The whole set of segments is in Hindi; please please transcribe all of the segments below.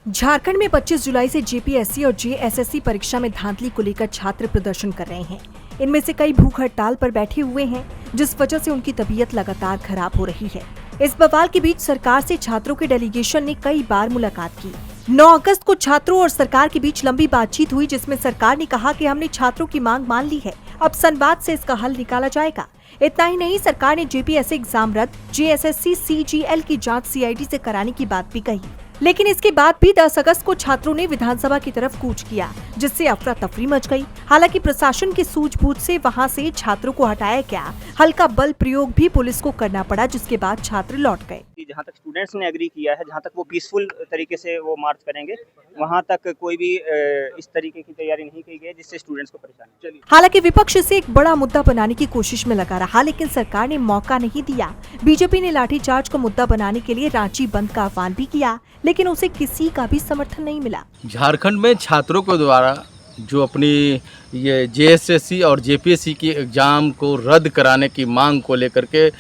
झारखंड में 25 जुलाई से जेपीएससी और जेएसएससी परीक्षा में धांधली को लेकर छात्र प्रदर्शन कर रहे हैं। इनमें से कई भूख हड़ताल पर बैठे हुए हैं, जिस वजह से उनकी तबीयत लगातार खराब हो रही है। इस बवाल के बीच सरकार से छात्रों के डेलीगेशन ने कई बार मुलाकात की। 9 अगस्त को छात्रों और सरकार के बीच लंबी बातचीत हुई, जिसमें सरकार ने कहा कि हमने छात्रों की मांग मान ली है, अब संवाद से इसका हल निकाला जाएगा। इतना ही नहीं, सरकार ने जेपीएससी एग्जाम रद्द, जेएसएससी सीजीएल की जांच सीआईडी से कराने की बात भी कही। लेकिन इसके बाद भी 10 अगस्त को छात्रों ने विधानसभा की तरफ कूच किया, जिससे अफरा तफरी मच गई। हालांकि प्रशासन की सूझबूझ से वहां से छात्रों को हटाया गया। हल्का बल प्रयोग भी पुलिस को करना पड़ा, जिसके बाद छात्र लौट गए। जहाँ तक स्टूडेंट्स ने एग्री किया है, जहाँ तक वो पीसफुल तरीके से वो मार्च करेंगे, वहाँ तक कोई भी इस तरीके की तैयारी नहीं की गई जिससे स्टूडेंट्स को परेशानी। हालांकि विपक्ष इसे एक बड़ा मुद्दा बनाने की कोशिश में लगा रहा, लेकिन सरकार ने मौका नहीं दिया। बीजेपी ने लाठीचार्ज को मुद्दा बनाने के लिए रांची बंद का आह्वान भी किया, लेकिन उसे किसी का भी समर्थन नहीं मिला। झारखंड में छात्रों के द्वारा जो अपनी ये जेएसएससी और जेपीएससी की एग्ज़ाम को रद्द कराने की मांग को लेकर के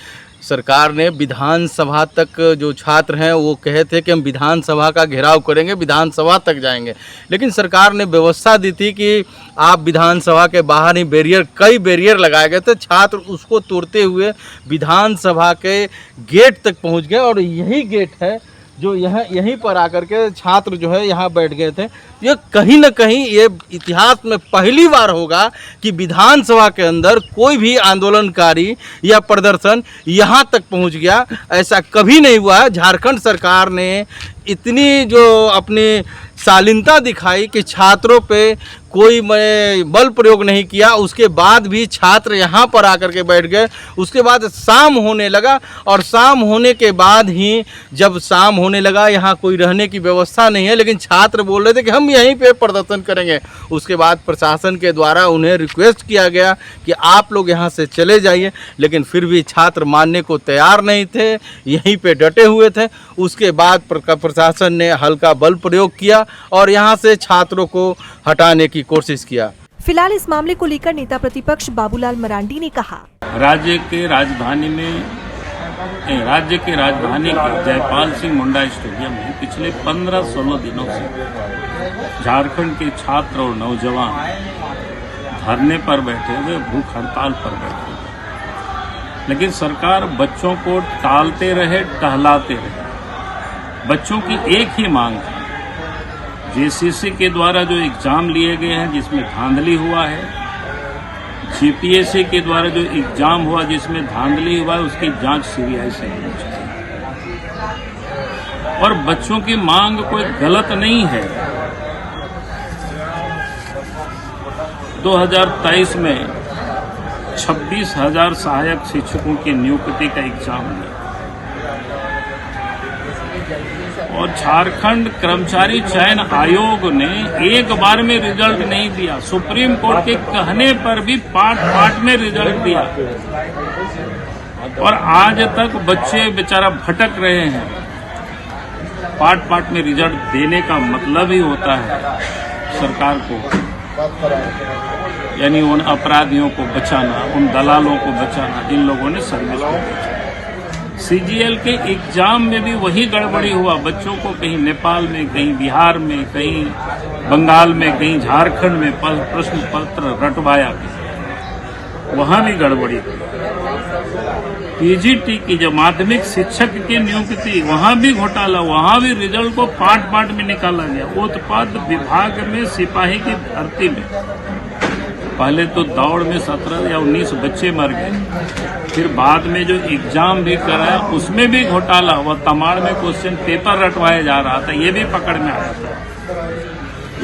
सरकार ने विधानसभा तक, जो छात्र हैं वो कहे थे कि हम विधानसभा का घेराव करेंगे, विधानसभा तक जाएंगे, लेकिन सरकार ने व्यवस्था दी थी कि आप विधानसभा के बाहर ही कई बैरियर लगाए गए थे। छात्र उसको तोड़ते हुए विधानसभा के गेट तक पहुंच गए और यही गेट है जो यहीं पर आकर के छात्र जो है यहाँ बैठ गए थे। ये कहीं न कहीं ये इतिहास में पहली बार होगा कि विधानसभा के अंदर कोई भी आंदोलनकारी या प्रदर्शन यहाँ तक पहुँच गया। ऐसा कभी नहीं हुआ है। झारखंड सरकार ने इतनी जो अपनी शालीनता दिखाई कि छात्रों पे कोई बल प्रयोग नहीं किया, उसके बाद भी छात्र यहाँ पर आकर के बैठ गए। उसके बाद शाम होने लगा और शाम होने के बाद ही जब शाम होने लगा, यहाँ कोई रहने की व्यवस्था नहीं है, लेकिन छात्र बोल रहे थे कि हम यहीं पे प्रदर्शन करेंगे। उसके बाद प्रशासन के द्वारा उन्हें रिक्वेस्ट किया गया कि आप लोग यहाँ से चले जाइए, लेकिन फिर भी छात्र मानने को तैयार नहीं थे, यहीं पे डटे हुए थे। उसके बाद प्रशासन ने हल्का बल प्रयोग किया और यहाँ से छात्रों को हटाने की कोशिश किया। फिलहाल इस मामले को लेकर नेता प्रतिपक्ष बाबूलाल मरांडी ने कहा, राज्य के राजधानी के जयपाल सिंह मुंडा स्टेडियम में पिछले 15-16 दिनों से झारखंड के छात्र और नौजवान धरने पर बैठे हुए, भूख हड़ताल पर बैठे हुए, लेकिन सरकार बच्चों को टालते रहे, टहलाते रहे। बच्चों की एक ही मांग थी, जेसीसी के द्वारा जो एग्जाम लिए गए हैं जिसमें धांधली हुआ है, जेपीएससी के द्वारा जो एग्जाम हुआ जिसमें धांधली हुआ है, उसकी जांच सीबीआई से होनी चाहिए। और बच्चों की मांग कोई गलत नहीं है। 2023 में 26,000 सहायक शिक्षकों की नियुक्ति का एग्जाम लिया और झारखंड कर्मचारी चयन आयोग ने एक बार में रिजल्ट नहीं दिया। सुप्रीम कोर्ट के कहने पर भी पार्ट में रिजल्ट दिया और आज तक बच्चे बेचारा भटक रहे हैं। पार्ट में रिजल्ट देने का मतलब ही होता है सरकार को, यानी उन अपराधियों को बचाना, उन दलालों को बचाना जिन लोगों ने सर्विस को बेचा। सीजीएल के एग्जाम में भी वही गड़बड़ी हुआ। बच्चों को कहीं नेपाल में, कहीं बिहार में, कहीं बंगाल में, कहीं झारखंड में प्रश्न पत्र रटवाया गया, वहां भी गड़बड़ी हुई। पीजीटी की जो माध्यमिक शिक्षक की नियुक्ति, वहां भी घोटाला, वहां भी रिजल्ट को पार्ट में निकाला गया। उत्पाद विभाग में सिपाही की भर्ती में पहले तो दौड़ में 17 या 19 बच्चे मर गए, फिर बाद में जो एग्जाम भी कराया उसमें भी घोटाला हुआ। तमाड़ में क्वेश्चन पेपर रटवाया जा रहा था, ये भी पकड़ में आया था।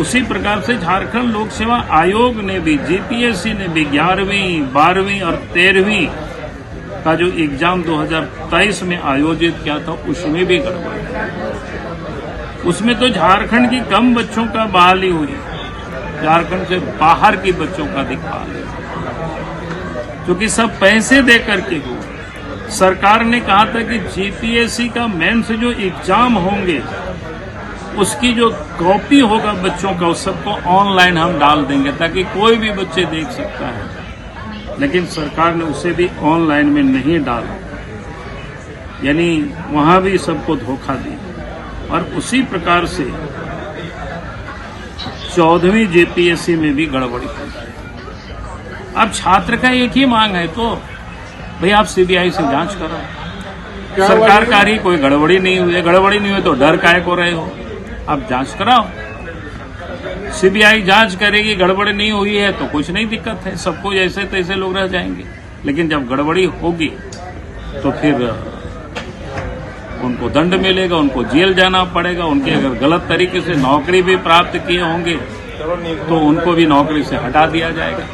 उसी प्रकार से झारखंड लोक सेवा आयोग ने भी, जेपीएससी ने भी 11वीं, 12वीं और 13वीं का जो एग्जाम 2023 में आयोजित किया था, उसमें भी गड़बड़। उसमें तो झारखंड की कम बच्चों का बहाली हुई, झारखंड से बाहर की बच्चों का दिखा, क्योंकि सब पैसे दे करके हुआ। सरकार ने कहा था कि जेपीएससी का मेंस जो एग्जाम होंगे उसकी जो कॉपी होगा बच्चों का, उस सबको ऑनलाइन हम डाल देंगे ताकि कोई भी बच्चे देख सकता है, लेकिन सरकार ने उसे भी ऑनलाइन में नहीं डाला, यानी वहां भी सबको धोखा दिया। और उसी प्रकार से 14वीं जेपीएससी में भी गड़बड़ी हुई है। अब छात्र का एक ही मांग है तो भाई आप सीबीआई से जांच करो। सरकार का ही कोई गड़बड़ी नहीं हुई है, गड़बड़ी नहीं हुई तो डर काहे को रहे हो, आप जांच कराओ। सीबीआई जांच करेगी, गड़बड़ी नहीं हुई है तो कुछ नहीं दिक्कत है, सबको जैसे तैसे लोग रह जाएंगे। लेकिन जब गड़बड़ी होगी तो फिर उनको दंड मिलेगा, उनको जेल जाना पड़ेगा। उनके अगर गलत तरीके से नौकरी भी प्राप्त किए होंगे तो उनको भी नौकरी से हटा दिया जाएगा।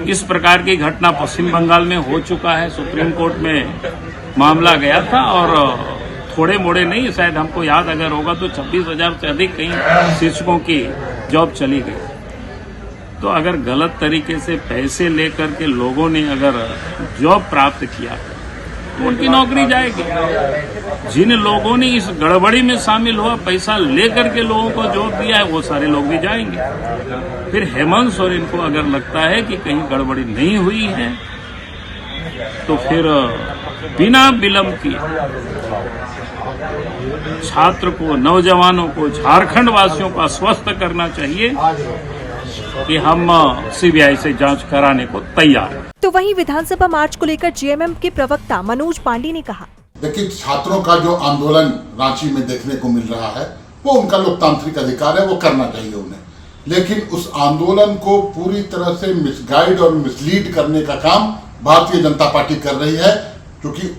इस प्रकार की घटना पश्चिम बंगाल में हो चुका है। सुप्रीम कोर्ट में मामला गया था और थोड़े मोड़े नहीं, शायद हमको याद अगर होगा तो 26,000 से अधिक कहीं शिक्षकों की जॉब चली गई। तो अगर गलत तरीके से पैसे लेकर के लोगों ने अगर जॉब प्राप्त किया तो उनकी नौकरी जाएगी। जिन लोगों ने इस गड़बड़ी में शामिल हुआ, पैसा लेकर के लोगों को जॉब दिया है, वो सारे लोग भी जाएंगे। फिर हेमंत सोरेन को अगर लगता है कि कहीं गड़बड़ी नहीं हुई है तो फिर बिना विलंब किए छात्र को, नौजवानों को, झारखंड वासियों को आश्वस्त करना चाहिए कि हम सीबीआई से जांच कराने को तैयार हैं। तो वहीं विधानसभा मार्च को लेकर जेएमएम के प्रवक्ता मनोज पांडे ने कहा, देखिए, छात्रों का जो आंदोलन रांची में देखने को मिल रहा है वो उनका लोकतांत्रिक अधिकार है, वो करना चाहिए उन्हें। लेकिन उस आंदोलन को पूरी तरह से मिसगाइड और मिसलीड करने का काम भारतीय जनता पार्टी कर रही है, क्योंकि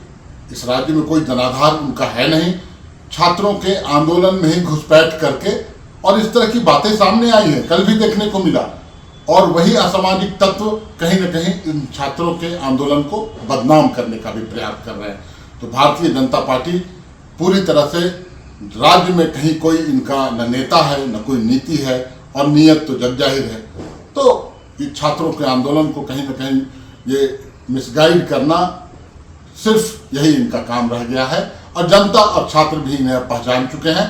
इस राज्य में कोई जनाधार उनका है नहीं। छात्रों के आंदोलन में ही घुसपैठ करके और इस तरह की बातें सामने आई हैं, कल भी देखने को मिला। और वही असामाजिक तत्व कहीं न कहीं इन छात्रों के आंदोलन को बदनाम करने का भी प्रयास कर रहे हैं। तो भारतीय जनता पार्टी पूरी तरह से राज्य में कहीं कोई इनका न नेता है न कोई नीति है, और नीयत तो जग जाहिर है। तो ये छात्रों के आंदोलन को कहीं न कहीं ये मिसगाइड करना, सिर्फ यही इनका काम रह गया है। और जनता और छात्र भी इन्हें पहचान चुके हैं।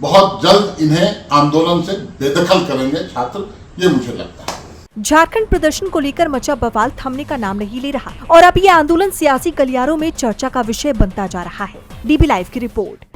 बहुत जल्द इन्हें आंदोलन से बेदखल करेंगे छात्र, ये मुझे लगता है। झारखंड प्रदर्शन को लेकर मचा बवाल थमने का नाम नहीं ले रहा और अब ये आंदोलन सियासी गलियारों में चर्चा का विषय बनता जा रहा है। डीबी लाइव की रिपोर्ट।